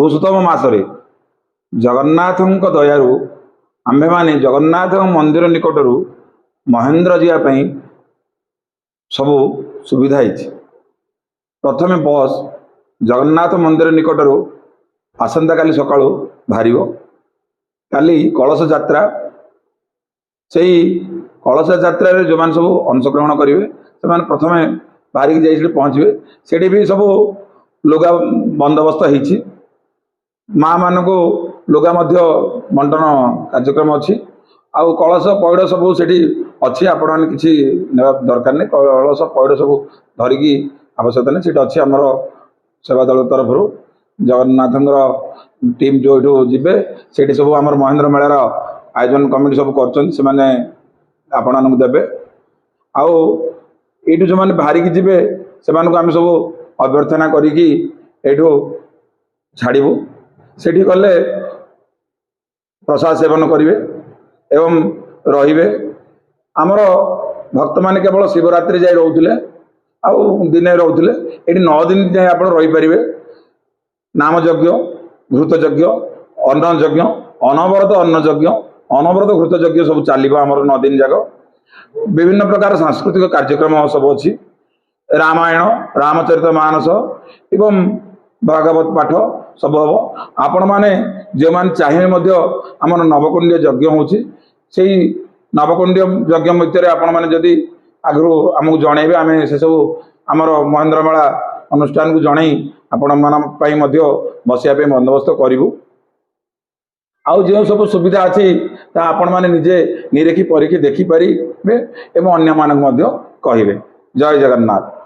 पुरुषोत्तम मासरे जगन्नाथ दयारू आम्भे माने जगन्नाथ मंदिर निकटर महेंद्र जावाई सब सुविधा है। प्रथमे बस जगन्नाथ मंदिर निकटर आसंता काली सकाळु बाहर काली कलश यात्रा से कलश यात्रा जो मैंने सब अंशग्रहण करेंगे से प्रथमे बाहरिक जाइए पहुँचे से भी सब लुगा बंदोबस्त हो माँ मान को लुगा बंटन कार्यक्रम अच्छी आउ कलश पैड़ सब से अच्छी आपण मैंने किसी दरकार नहीं कलश पैड़ सब धरिकी आवश्यकता नहीं से अच्छी आमर सेवा दल तरफ जगन्नाथ टीम जो ये से सब आम महेंद्र मेलार आयोजन कमिटी सब करते आउ ये जो मैंने बाहरिकी जी से आम सब अभ्यर्थना करी छाड़ू से गले प्रसाद सेवन करेंगे एवं रे आमर भक्त मान केवल शिवरात्रि जाए रोते आउ दिन रोते ये 9 दिन जाए आप रहीपर नाम यज्ञ घृत यज्ञ अन्न यज्ञ अनवरत अन्न यज्ञ अनवरत घृत यज्ञ सब चलो आम 9 दिन जाक विभिन्न प्रकार सांस्कृतिक कार्यक्रम सब अच्छी रामायण रामचरित मानस एवं भागवत पाठ सब हम आपण मैंने जो मैंने चाहिए आम नवकुंड यज्ञ होची नवकुंड यज्ञ मध्य आपण मैंने जदि आगु आमको जनइबे आम से सब आमर महेंद्र मेला अनुष्ठान को जन आपण मान बसिया बंदोबस्त करूँ आउ जो सब सुविधा अच्छी आपण मैंने निजे निरेखी परीखी देखिपारे एवं अन्य मानक कहे। जय जगन्नाथ।